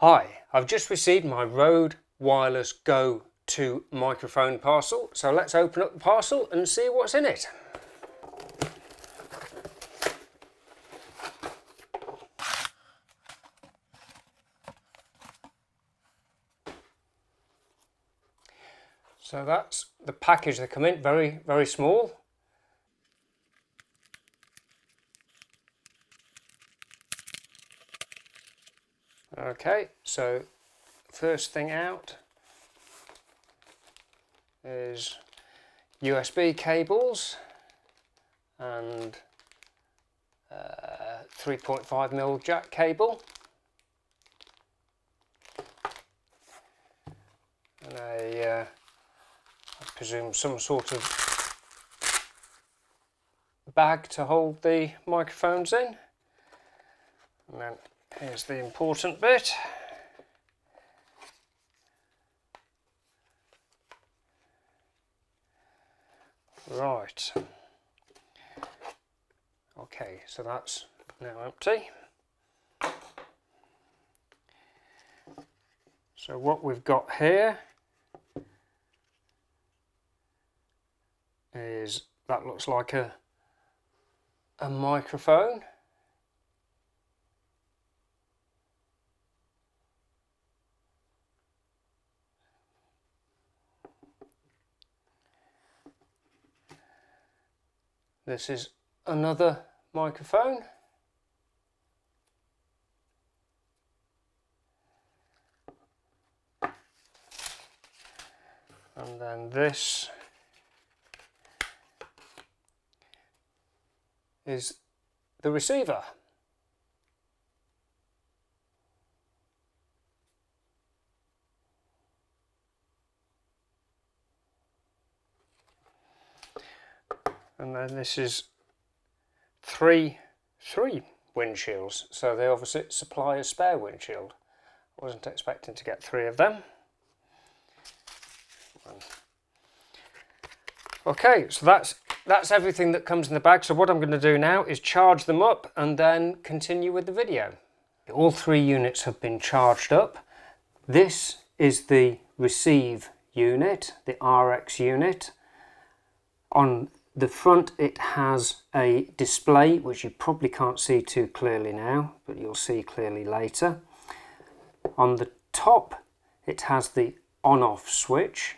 Hi, I've just received my Rode Wireless Go 2 microphone parcel, so let's open up the parcel and see what's in it. So that's the package they come in, very small. Okay, so first thing out is USB cables and 3.5mm jack cable and I presume some sort of bag to hold the microphones in. And then here's the important bit. Right. Okay, so that's now empty. So what we've got here is, that looks like a microphone. This is another microphone. And then this is the receiver. And then this is three windshields, so they obviously supply a spare windshield. I wasn't expecting to get 3 of them. Okay, so that's everything that comes in the bag. So what I'm going to do now is charge them up and then continue with the video. All 3 units have been charged up. This is the receive unit, the RX unit. On the front it has a display which you probably can't see too clearly now, but you'll see clearly later. On the top it has the on-off switch.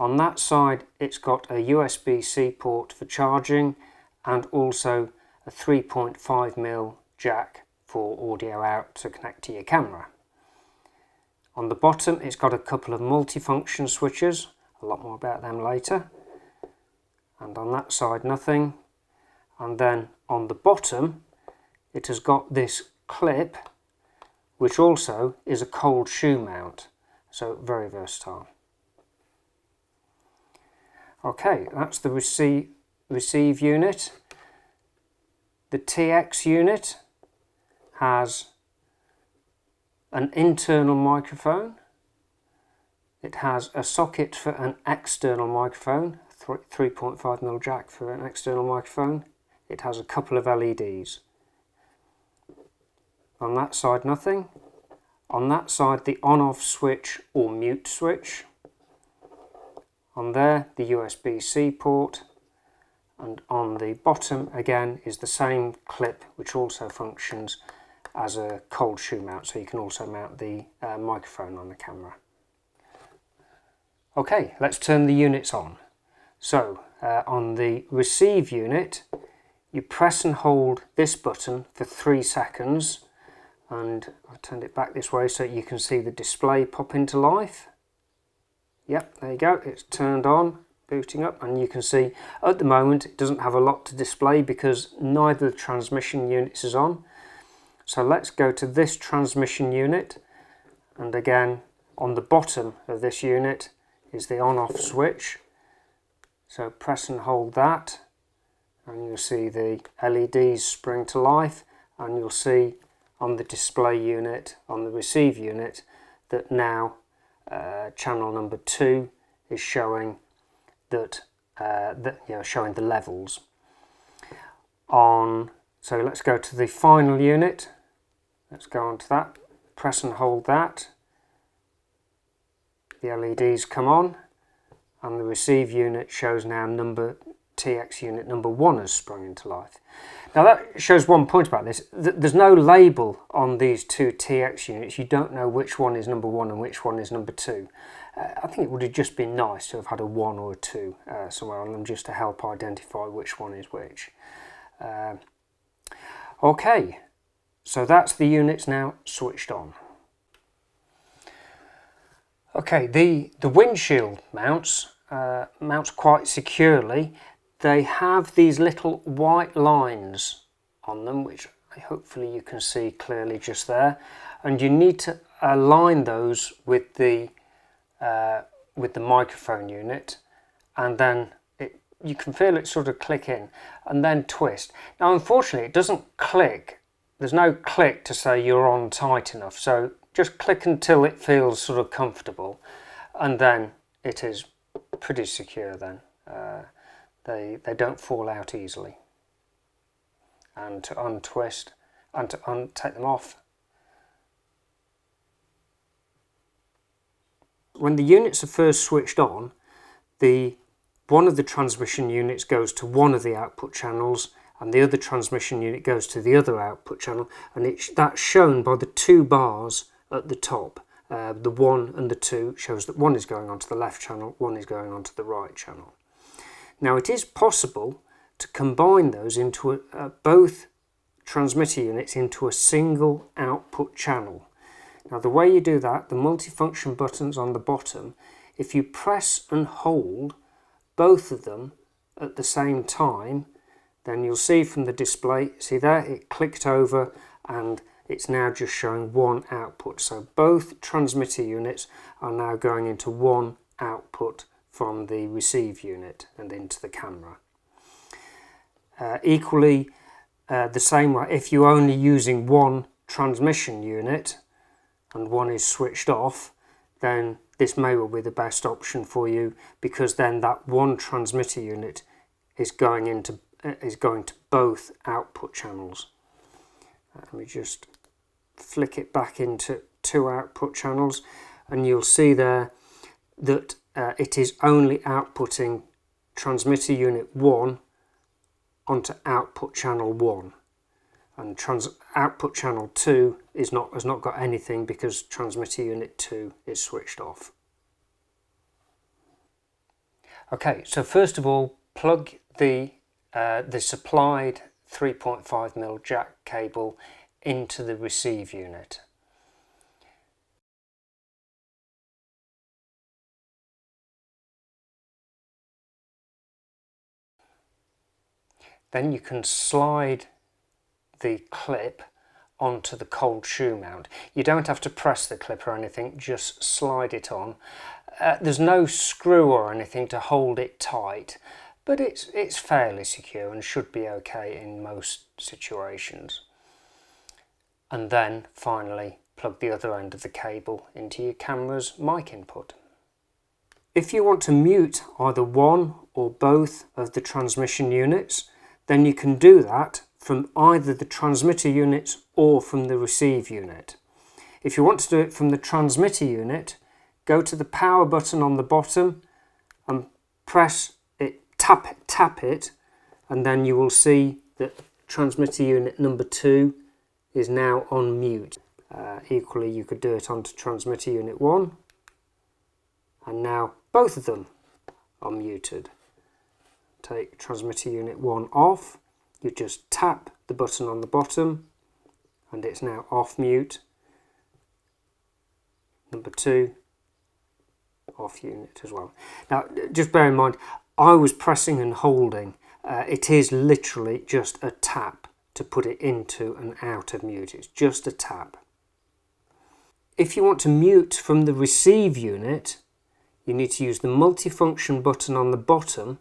On that side it's got a USB-C port for charging and also a 3.5mm jack for audio out to connect to your camera. On the bottom it's got a couple of multifunction switches, a lot more about them later. And on that side nothing. And then on the bottom it has got this clip which also is a cold shoe mount, so very versatile. Okay, that's the receive unit. The TX unit has an internal microphone. It has a socket for an external microphone, 3.5mm jack for an external microphone. It has a couple of LEDs. On that side nothing. On that side the on-off switch or mute switch. On there the USB-C port, and on the bottom again is the same clip which also functions as a cold shoe mount, so you can also mount the microphone on the camera. Okay, let's turn the units on. So on the receive unit you press and hold this button for 3 seconds, and I've turned it back this way so you can see the display pop into life. Yep, there you go, it's turned on, booting up, and you can see at the moment it doesn't have a lot to display because neither of the transmission units is on. So let's go to this transmission unit, and again on the bottom of this unit is the on-off switch. So press and hold that and you'll see the LEDs spring to life, and you'll see on the display unit, on the receive unit, that now channel number 2 is showing that, showing the levels. So let's go to the final unit. Let's go on to that press and hold that, the LEDs come on, and the receive unit shows now TX unit number 1 has sprung into life. Now that shows one point about this. There's no label on these two TX units. You don't know which one is number 1 and which one is number 2. I think it would have just been nice to have had a 1 or a 2 somewhere on them, just to help identify which one is which. Okay, so that's the units now switched on. Okay, the windshield mounts quite securely. They have these little white lines on them, which hopefully you can see clearly just there, and you need to align those with the microphone unit, and then you can feel it sort of click in and then twist. Now unfortunately it doesn't click. There's no click to say you're on tight enough, so just click until it feels sort of comfortable, and then it is pretty secure then. They don't fall out easily. And to untwist and to take them off. When the units are first switched on, one of the transmission units goes to one of the output channels, and the other transmission unit goes to the other output channel, and that's shown by the 2 bars at the top. The 1 and the 2 shows that one is going onto the left channel, one is going onto the right channel. Now it is possible to combine those into both transmitter units into a single output channel. Now the way you do that, the multifunction buttons on the bottom, if you press and hold both of them at the same time, then you'll see from the display, see there, it clicked over and it's now just showing one output. So both transmitter units are now going into one output from the receive unit and into the camera. Equally, the same way, if you're only using one transmission unit and one is switched off, then this may well be the best option for you, because then that one transmitter unit is going to both output channels. Let me just flick it back into 2 output channels, and you'll see there that it is only outputting transmitter unit 1 onto output channel 1, and output channel 2 has not got anything because transmitter unit 2 is switched off. Okay, so first of all, plug the supplied 3.5mm jack cable into the receive unit. Then you can slide the clip onto the cold shoe mount. You don't have to press the clip or anything, just slide it on. There's no screw or anything to hold it tight, but it's fairly secure and should be okay in most situations. And then finally plug the other end of the cable into your camera's mic input. If you want to mute either one or both of the transmission units, then you can do that from either the transmitter units or from the receive unit. If you want to do it from the transmitter unit, go to the power button on the bottom and press it, tap it, and then you will see that transmitter unit number 2 is now on mute. Equally, you could do it onto transmitter unit 1, and now both of them are muted. Take transmitter unit 1 off, you just tap the button on the bottom and it's now off mute. Number 2 off unit as well. Now just bear in mind, I was pressing and holding. It is literally just a tap to put it into and out of mute. It's just a tap. If you want to mute from the receive unit, you need to use the multifunction button on the bottom,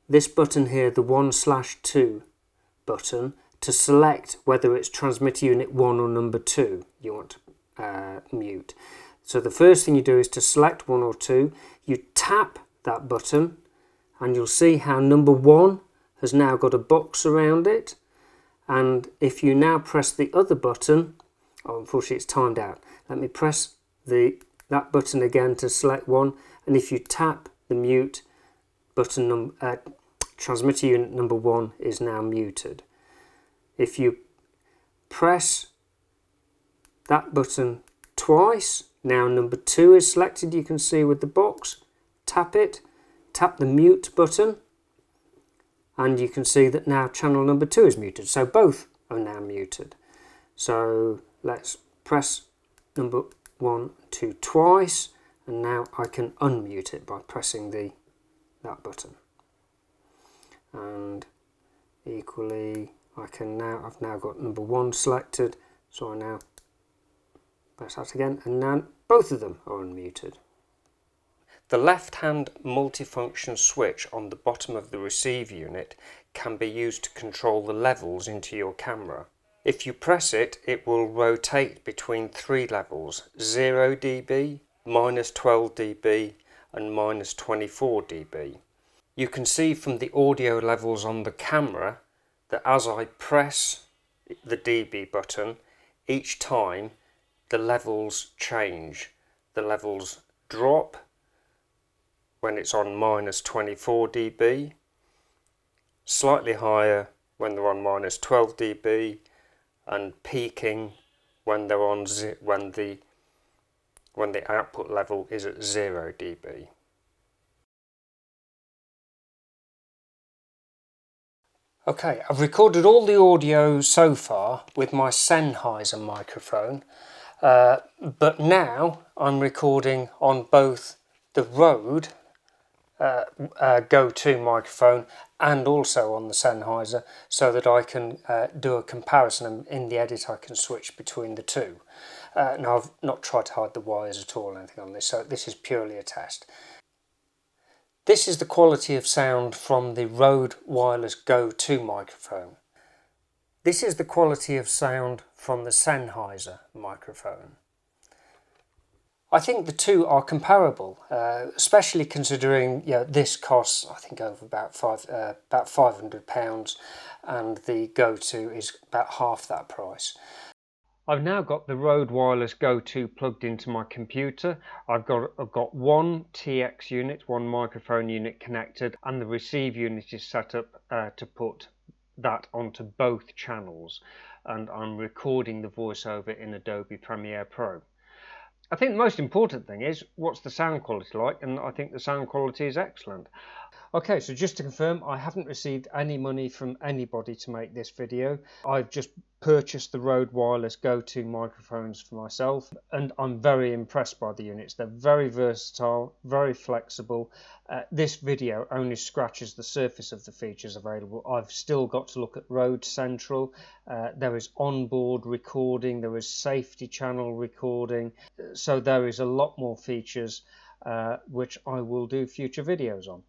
this button here, the 1/2 button, to select whether it's transmitter unit 1 or number 2 you want to mute. So the first thing you do is to select 1 or 2, you tap that button and you'll see how number 1 has now got a box around it, and if you now press the other button Oh, unfortunately it's timed out. Let me press that button again to select one, and if you tap the mute button, transmitter unit number 1 is now muted. If you press that button twice, now number 2 is selected, you can see with the box. Tap it, tap the mute button, and you can see that now channel number 2 is muted. So both are now muted. So let's press number 1, 2 twice, and now I can unmute it by pressing that button. And equally, I've now got number 1 selected, so I now press that again, and now both of them are unmuted. The left-hand multifunction switch on the bottom of the receive unit can be used to control the levels into your camera. If you press it, it will rotate between 3 levels: 0 dB, -12 dB and -24 dB. You can see from the audio levels on the camera that as I press the dB button, each time the levels change. The levels drop when it's on -24 dB, slightly higher when they're on -12 dB, and peaking when they're on when the output level is at 0 dB. Okay, I've recorded all the audio so far with my Sennheiser microphone, but now I'm recording on both the Rode Go-To microphone and also on the Sennheiser, so that I can do a comparison, and in the edit I can switch between the two. Now I've not tried to hide the wires at all or anything on this, so this is purely a test. This is the quality of sound from the Rode Wireless Go-To microphone. This is the quality of sound from the Sennheiser microphone. I think the two are comparable, especially considering this costs, I think, over about £500, and the Go-To is about half that price. I've now got the Rode Wireless Go-To plugged into my computer. I've got one TX unit, one microphone unit connected, and the receive unit is set up to put that onto both channels, and I'm recording the voiceover in Adobe Premiere Pro. I think the most important thing is, what's the sound quality like? And I think the sound quality is excellent. Okay, so just to confirm, I haven't received any money from anybody to make this video. I've just purchased the Rode Wireless Go-To microphones for myself, and I'm very impressed by the units. They're very versatile, very flexible. This video only scratches the surface of the features available. I've still got to look at Rode Central. There is onboard recording, there is safety channel recording, so there is a lot more features which I will do future videos on.